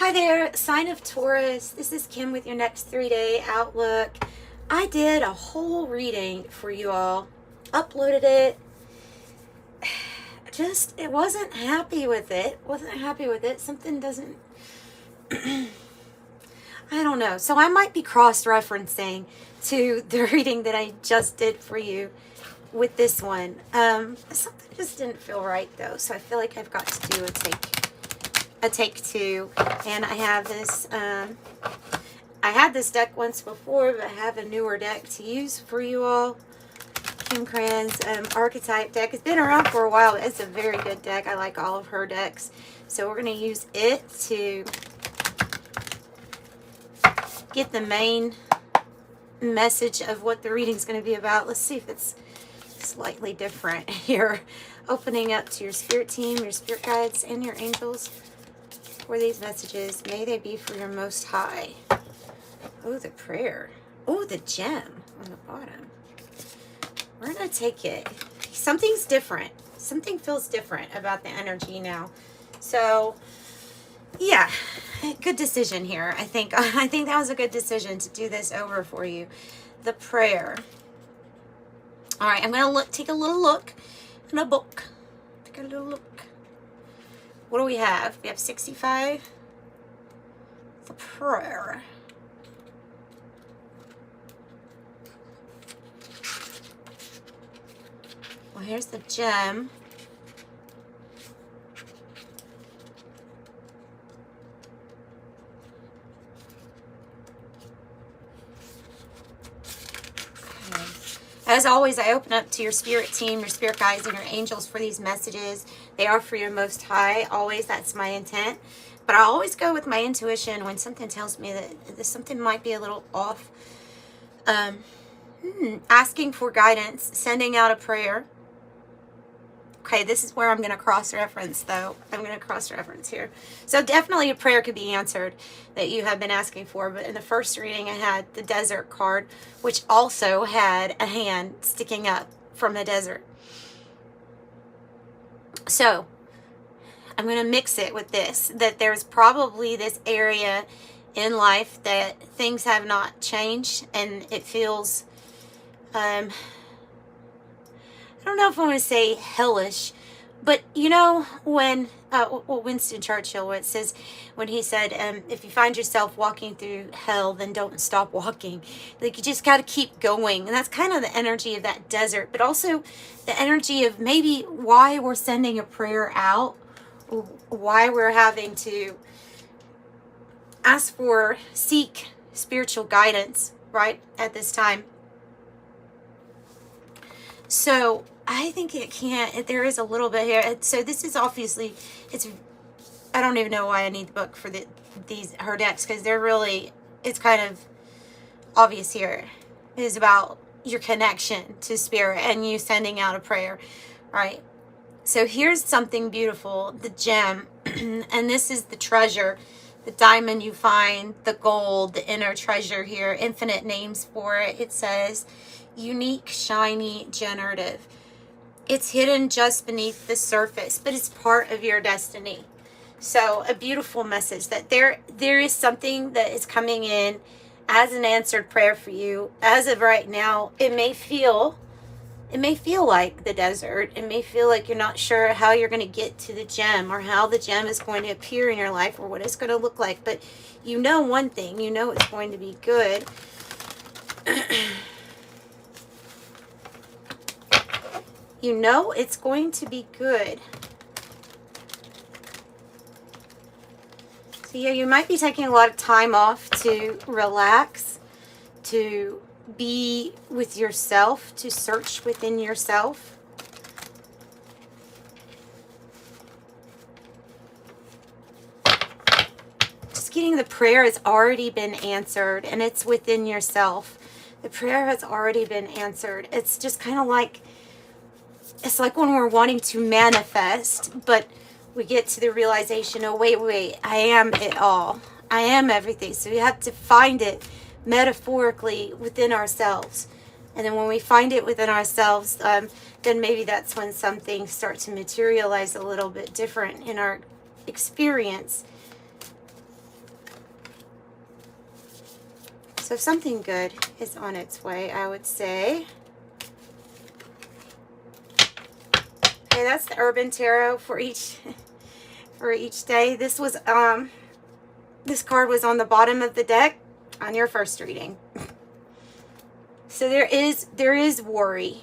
Hi there, sign of Taurus. This is Kim with your next 3-day outlook. I did a whole reading for you all, uploaded it. It wasn't happy with it. Something doesn't, I don't know. So I might be cross-referencing to the reading that I just did for you with this one. Something just didn't feel right though. So I feel like I've got to do a take two. And I have this, I had this deck once before, but I have a newer deck to use for you all. Kim Krans archetype deck. It's been around for a while. It's a very good deck. I like all of her decks. So we're going to use it to get the main message of what the reading's going to be about. Let's see if it's slightly different here. Opening up to your spirit team, your spirit guides, and your angels for these messages. May they be for your most high. Oh, the prayer. Oh, the gem on the bottom. We're going to take it. Something's different. Something feels different about the energy now. So, yeah, good decision here. I think that was a good decision to do this over for you. The prayer. All right, I'm going to take a little look in a book. Take a little look. What do we have? We have 65. The prayer. Well, here's the gem. Okay. As always, I open up to your spirit team, your spirit guides, and your angels for these messages. They are for your most high. Always, that's my intent. But I always go with my intuition when something tells me that something might be a little off. Asking for guidance, sending out a prayer. Okay, this is where I'm going to cross-reference, though. I'm going to cross-reference here. So definitely a prayer could be answered that you have been asking for. But in the first reading, I had the desert card, which also had a hand sticking up from the desert. So I'm going to mix it with this, that there's probably this area in life that things have not changed, and it feels... I don't know if I want to say hellish, but you know when Winston Churchill, where it says, when he said, if you find yourself walking through hell, then don't stop walking. Like, you just got to keep going. And that's kind of the energy of that desert, but also the energy of maybe why we're sending a prayer out, why we're having to seek spiritual guidance, right, at this time. So I think there is a little bit here. So this is obviously, I don't even know why I need the book for her decks, because it's kind of obvious here. It is about your connection to spirit and you sending out a prayer, right? So here's something beautiful, the gem, and this is the treasure, the diamond you find, the gold, the inner treasure here, infinite names for it. It says, unique, shiny, generative. It's hidden just beneath the surface, but it's part of your destiny. So a beautiful message that there is something that is coming in as an answered prayer for you. As of right now, it may feel like the desert. It may feel like you're not sure how you're going to get to the gem, or how the gem is going to appear in your life, or what it's going to look like. But you know one thing, you know it's going to be good. You know it's going to be good. So yeah, you might be taking a lot of time off to relax, to be with yourself, to search within yourself. Just getting the prayer has already been answered, and it's within yourself. The prayer has already been answered. It's just kind of like, it's like when we're wanting to manifest, but we get to the realization, oh, wait, I am it all. I am everything. So we have to find it metaphorically within ourselves. And then when we find it within ourselves, then maybe that's when some things start to materialize a little bit different in our experience. So something good is on its way, I would say. Okay, that's the Urban Tarot for each day. This was this card was on the bottom of the deck on your first reading. So there is worry.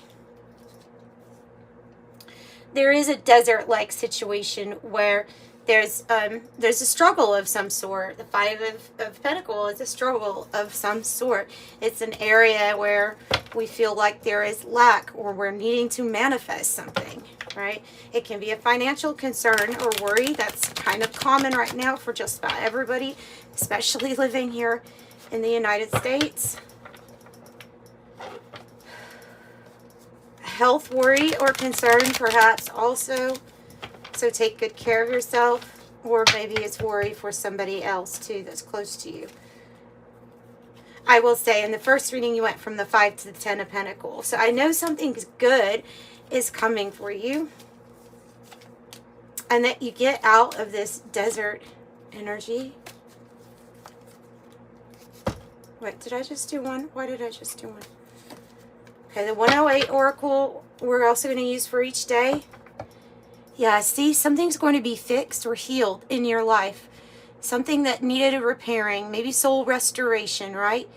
There is a desert-like situation where there's a struggle of some sort. The Five of Pentacles is a struggle of some sort. It's an area where we feel like there is lack, or we're needing to manifest something, right? It can be a financial concern or worry. That's kind of common right now for just about everybody, especially living here in the United States. Health worry or concern perhaps also. So take good care of yourself, or maybe it's worry for somebody else too that's close to you. I will say in the first reading you went from the 5 to the 10 of Pentacles. So I know something good is coming for you. And that you get out of this desert energy. Wait, did I just do one? Why did I just do one? Okay, the 108 Oracle we're also going to use for each day. Yeah, see, something's going to be fixed or healed in your life. Something that needed a repairing, maybe soul restoration, right?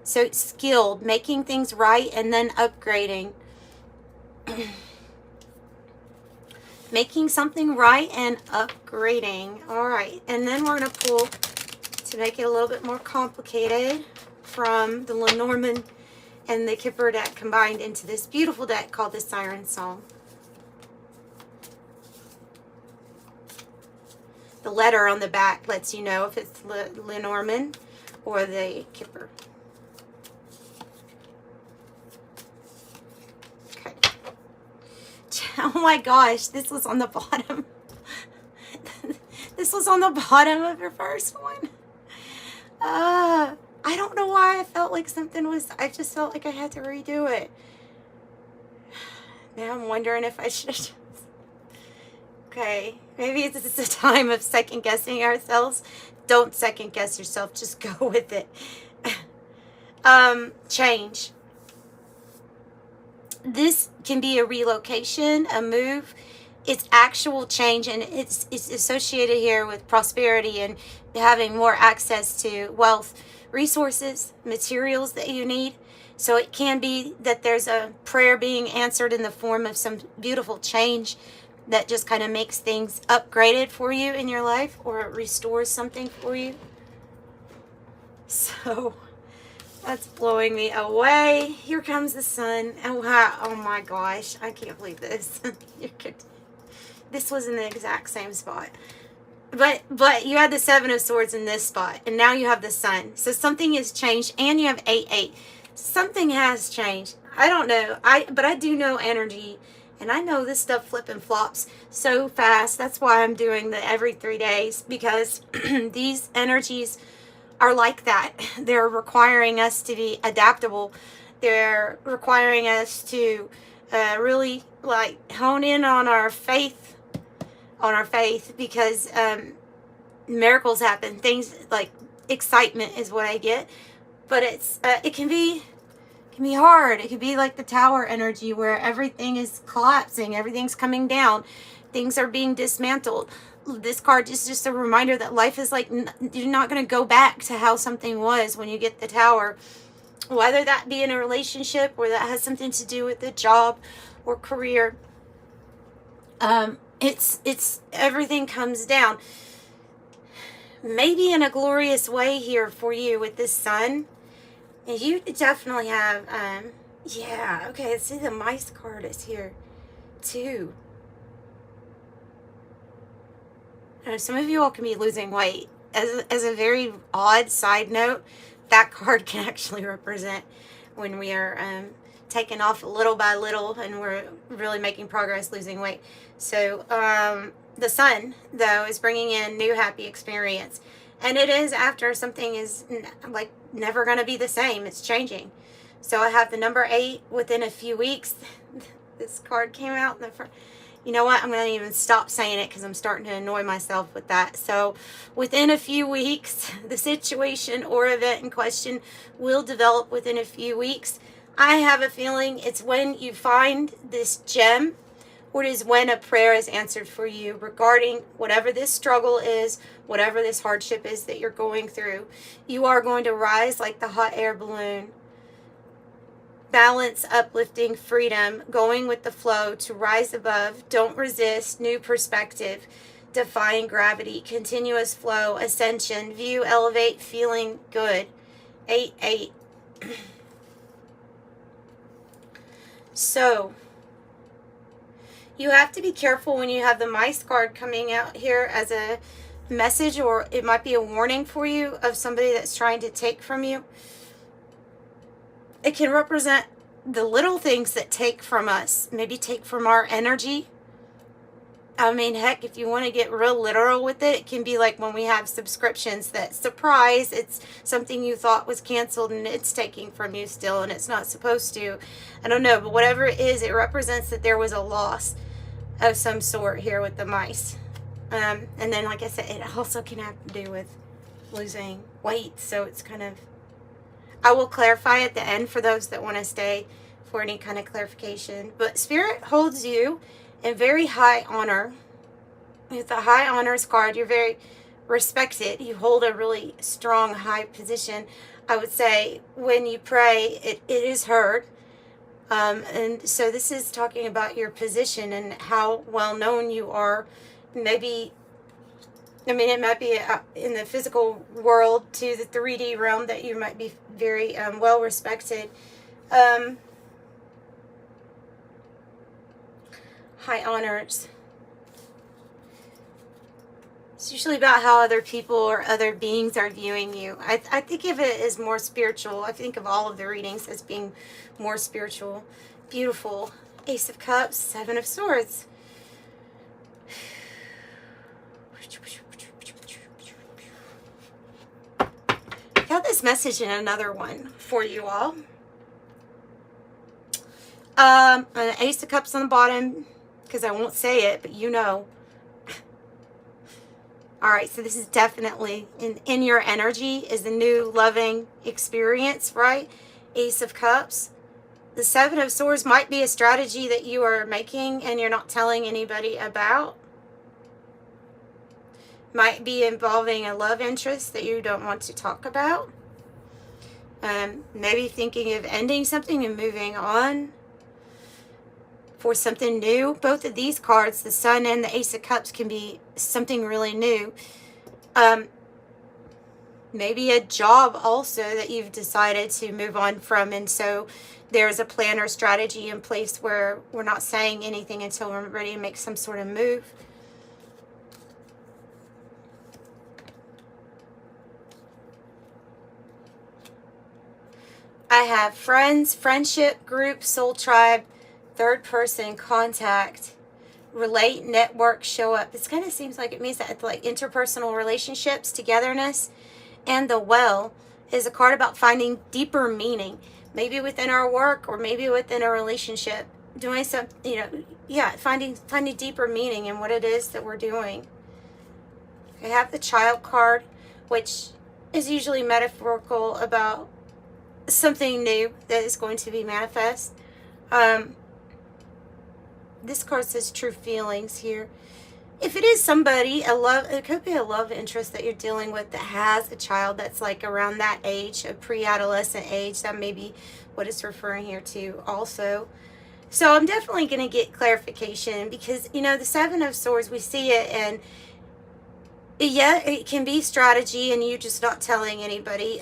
So it's skilled, making things right and then upgrading. Making something right and upgrading. All right, and then we're going to pull, to make it a little bit more complicated, from the Lenormand and the Kipper deck combined into this beautiful deck called the Sirens Song. The letter on the back lets you know if it's Lenormand or the Kipper. Okay. Oh my gosh, this was on the bottom. This was on the bottom of your first one. I don't know why I felt like something was, I just felt like I had to redo it. Now I'm wondering if I should. Okay, maybe this is a time of second guessing ourselves. Don't second guess yourself, just go with it. Change. This can be a relocation, a move. It's actual change, and it's associated here with prosperity and having more access to wealth, resources, materials that you need. So it can be that there's a prayer being answered in the form of some beautiful change that just kind of makes things upgraded for you in your life, or it restores something for you. So that's blowing me away. Here comes the sun. Oh, wow. Oh my gosh, I can't believe this. This was in the exact same spot. But you had the 7 of Swords in this spot, and now you have the sun. So something has changed, and you have 8-8. Something has changed. I don't know. But I do know energy, and I know this stuff flip and flops so fast. That's why I'm doing the every 3 days, because these energies are like that. They're requiring us to be adaptable. They're requiring us to really like hone in on our faith. Because miracles happen. Things like excitement is what I get, but it can be hard. It can be like the Tower energy, where everything is collapsing, everything's coming down, things are being dismantled. This card is just a reminder that life is like, you're not going to go back to how something was when you get the Tower, whether that be in a relationship or that has something to do with the job or career. It's everything comes down, maybe in a glorious way here for you with this sun. And you definitely have, yeah, okay, see the mice card is here too. Some of you all can be losing weight. As a very odd side note, that card can actually represent when we are taking off little by little and we're really making progress losing weight. So the sun, though, is bringing in new happy experience. And it is after something is like never going to be the same. It's changing. So I have the number 8 within a few weeks. This card came out in the front. You know what? I'm going to even stop saying it because I'm starting to annoy myself with that. So within a few weeks, the situation or event in question will develop within a few weeks. I have a feeling it's when you find this gem, or it is when a prayer is answered for you regarding whatever this struggle is, whatever this hardship is that you're going through. You are going to rise like the hot air balloon. Balance, uplifting, freedom, going with the flow, to rise above, don't resist, new perspective, defying gravity, continuous flow, ascension, view, elevate, feeling good. 8-8. So, you have to be careful when you have the mice card coming out here as a message, or it might be a warning for you of somebody that's trying to take from you. It can represent the little things that take from us, maybe take from our energy. I mean, heck, if you want to get real literal with it, it can be like when we have subscriptions that, surprise, it's something you thought was canceled and it's taking from you still and it's not supposed to. I don't know, but whatever it is, it represents that there was a loss of some sort here with the mice. And then, like I said, it also can have to do with losing weight. So it's kind of, I will clarify at the end for those that want to stay for any kind of clarification. But Spirit holds you in very high honor. With the high honors card, you're very respected. You hold a really strong, high position. I would say when you pray, it is heard. And so this is talking about your position and how well known you are. Maybe, I mean, it might be in the physical world to the 3D realm that you might be very well respected. High honors. It's usually about how other people or other beings are viewing you. I think of it as more spiritual. I think of all of the readings as being more spiritual. Beautiful. Ace of Cups, Seven of Swords. Got this message in another one for you all. An Ace of Cups on the bottom, because I won't say it, but you know. All right, so this is definitely in your energy is a new loving experience, right? Ace of Cups. The Seven of Swords might be a strategy that you are making and you're not telling anybody about. Might be involving a love interest that you don't want to talk about. Maybe thinking of ending something and moving on for something new. Both of these cards, the Sun and the Ace of Cups, can be something really new. Maybe a job also that you've decided to move on from, and so there's a plan or strategy in place where we're not saying anything until we're ready to make some sort of move. I have friends, friendship, group, soul tribe, third person, contact, relate, network, show up. This kind of seems like it means that it's like interpersonal relationships, togetherness. And the Well is a card about finding deeper meaning, maybe within our work or maybe within a relationship, doing some, finding deeper meaning in what it is that we're doing. I have the Child card, which is usually metaphorical about something new that is going to be manifest. This card says true feelings here. If it is somebody, it could be a love interest that you're dealing with that has a child that's like around that age, a pre-adolescent age. That may be what it's referring here to also. So I'm definitely going to get clarification because, the Seven of Swords, we see it, and yeah, it can be strategy and you just not telling anybody.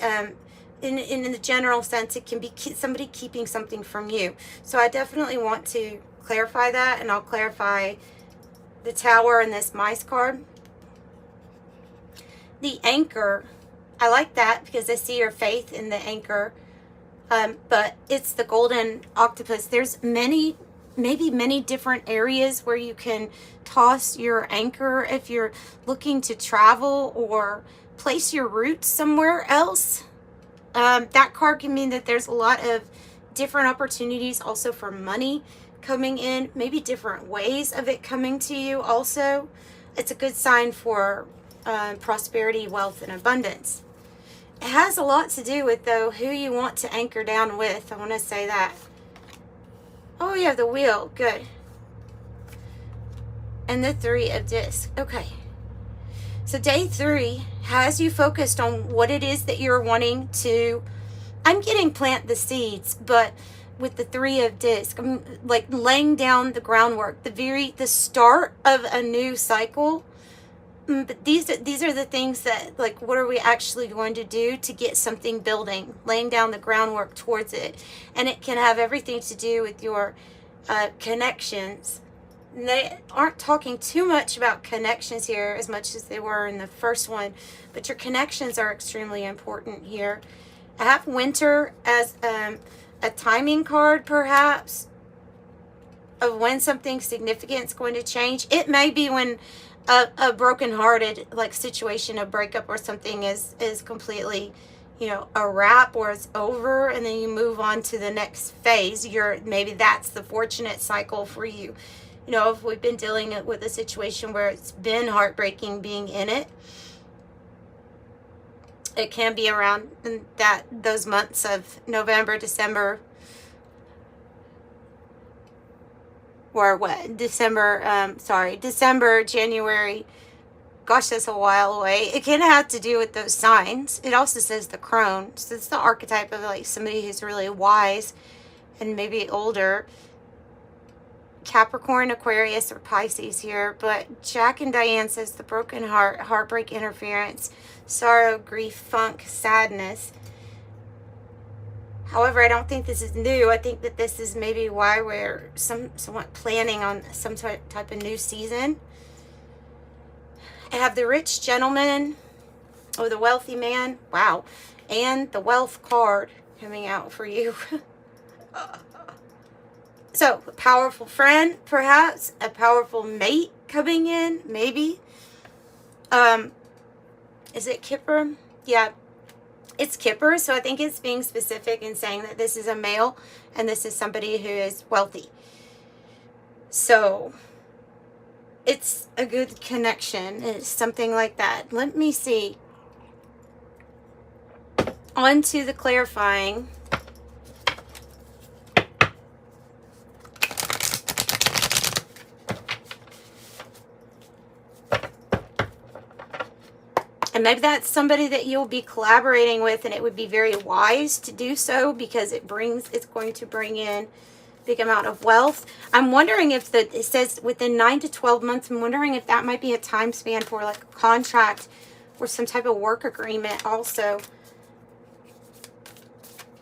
In the general sense, it can be somebody keeping something from you. So I definitely want to clarify that, and I'll clarify the Tower and this Mice card. The Anchor, I like that because I see your faith in the anchor, but it's the golden octopus. There's maybe many different areas where you can toss your anchor if you're looking to travel or place your roots somewhere else. That card can mean that there's a lot of different opportunities also for money coming in, maybe different ways of it coming to you also. It's a good sign for prosperity, wealth, and abundance. It has a lot to do with, though, who you want to anchor down with. I want to say that. Oh, you have the wheel. Good. And the 3 of discs. Okay. So day 3 has you focused on what it is that you're wanting to, I'm getting plant the seeds, but with the 3 of discs, I'm like laying down the groundwork, the start of a new cycle. But these are the things that, like, what are we actually going to do to get something building, laying down the groundwork towards it. And it can have everything to do with your connections. And they aren't talking too much about connections here as much as they were in the first one, but your connections are extremely important here. I have winter as a timing card, perhaps, of when something significant is going to change. It may be when a broken-hearted like situation, a breakup or something is completely, you know, a wrap, or it's over, and then you move on to the next phase. Maybe that's the fortunate cycle for you. You know, if we've been dealing with a situation where it's been heartbreaking being in it, it can be around those months of November, December, or what? December, January. Gosh, that's a while away. It can have to do with those signs. It also says the crone. So it's the archetype of like somebody who's really wise and maybe older. Capricorn, Aquarius, or Pisces here. But Jack and Diane says the broken heart, heartbreak, interference, sorrow, grief, funk, sadness. However, I don't think this is new. I think that this is maybe why we're somewhat planning on some type of new season. I have the rich gentleman, or the wealthy man. Wow. And the wealth card coming out for you. So, a powerful friend, perhaps. A powerful mate coming in, maybe. Is it Kipper? Yeah. It's Kipper, so I think it's being specific in saying that this is a male and this is somebody who is wealthy. So it's a good connection. It's something like that. Let me see. On to the clarifying. And maybe that's somebody that you'll be collaborating with, and it would be very wise to do so because it's going to bring in a big amount of wealth. I'm wondering if it says within 9 to 12 months, I'm wondering if that might be a time span for like a contract or some type of work agreement also.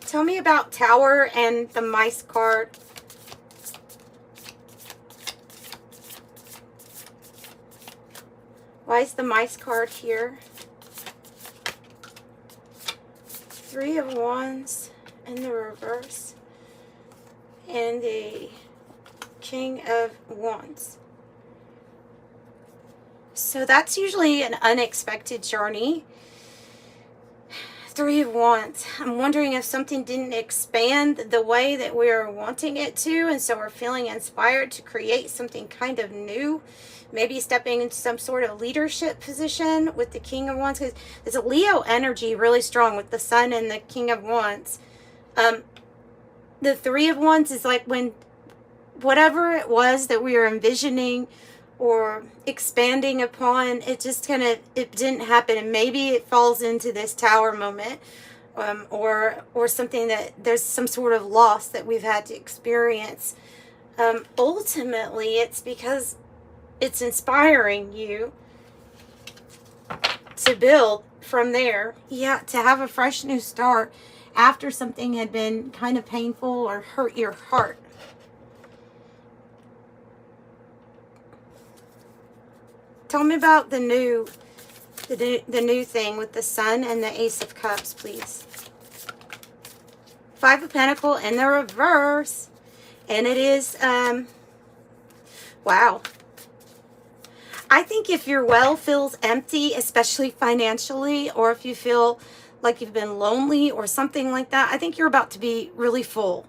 Tell me about Tower and the Mice card. Why is the Mice card here? 3 of Wands in the reverse. And the King of Wands. So that's usually an unexpected journey. 3 of Wands. I'm wondering if something didn't expand the way that we're wanting it to, and so we're feeling inspired to create something kind of new. Maybe stepping into some sort of leadership position with the King of Wands. Because there's a Leo energy really strong with the Sun and the King of Wands. The 3 of Wands is like when whatever it was that we were envisioning or expanding upon, it just kind of, it didn't happen. And maybe it falls into this Tower moment. Or something that there's some sort of loss that we've had to experience. Ultimately, it's because it's inspiring you to build from there. Yeah, to have a fresh new start after something had been kind of painful or hurt your heart. Tell me about the new thing with the Sun and the Ace of Cups, please. 5 of Pentacles in the reverse. And it is, wow. I think if your well feels empty, especially financially, or if you feel like you've been lonely or something like that, I think you're about to be really full.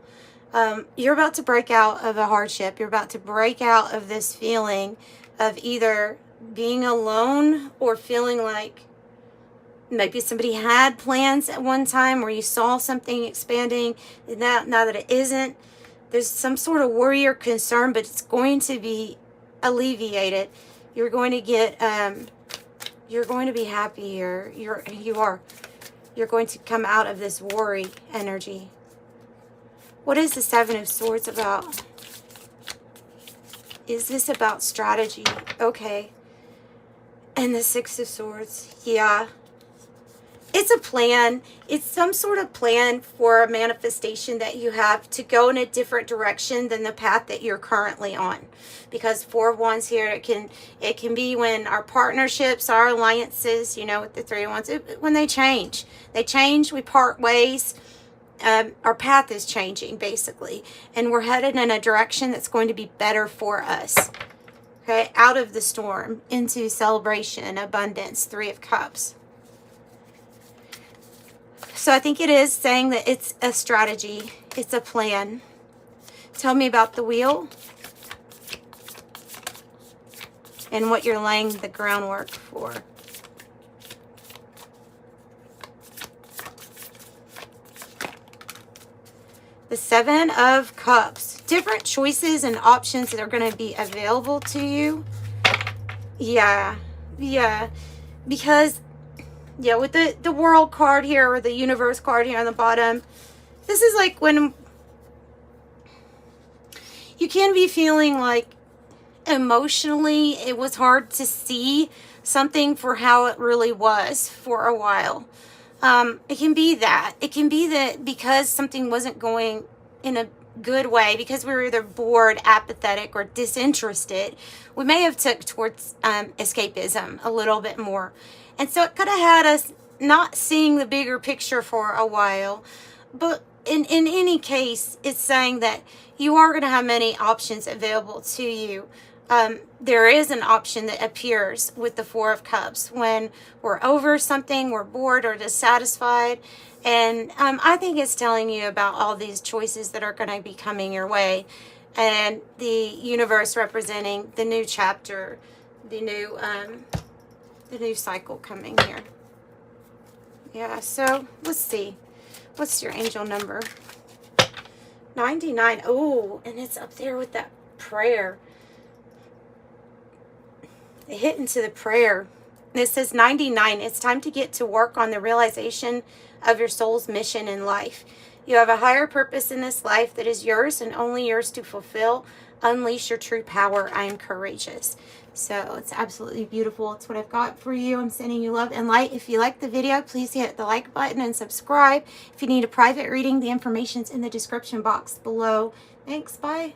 You're about to break out of a hardship. You're about to break out of this feeling of either being alone or feeling like maybe somebody had plans at one time where you saw something expanding. And now that it isn't, there's some sort of worry or concern, but it's going to be alleviated. You're going to get, you're going to be happy here. You're going to come out of this worry energy. What is the Seven of Swords about? Is this about strategy? Okay. And the Six of Swords. Yeah. It's a plan. It's some sort of plan for a manifestation that you have to go in a different direction than the path that you're currently on. Because Four of Wands here, it can be when our partnerships, our alliances, you know, with the Three of Wands, when they change. They change, we part ways. Our path is changing, basically. And we're headed in a direction that's going to be better for us. Okay, out of the storm, into celebration, abundance, Three of Cups. So I think it is saying that it's a strategy. It's a plan. Tell me about the wheel. And what you're laying the groundwork for. The Seven of Cups. Different choices and options that are going to be available to you. Yeah. Because, yeah, with the World card here, or the Universe card here on the bottom, this is like when you can be feeling like emotionally it was hard to see something for how it really was for a while. It can be that. It can be that because something wasn't going in a good way, because we were either bored, apathetic, or disinterested, we may have took towards escapism a little bit more. And so it could have had us not seeing the bigger picture for a while. But in any case, it's saying that you are going to have many options available to you. There is an option that appears with the Four of Cups when we're over something, we're bored or dissatisfied. And I think it's telling you about all these choices that are going to be coming your way. And the universe representing the new chapter, the new cycle coming here. Yeah, so let's see. What's your angel number? 99. Oh, and it's up there with that prayer. They hit into the prayer. It says 99. It's time to get to work on the realization of your soul's mission in life. You have a higher purpose in this life that is yours and only yours to fulfill. Unleash your true power. I am courageous. So it's absolutely beautiful. It's what I've got for you. I'm sending you love and light. If you like the video, please hit the like button and subscribe. If you need a private reading, the information's in the description box below. Thanks. Bye.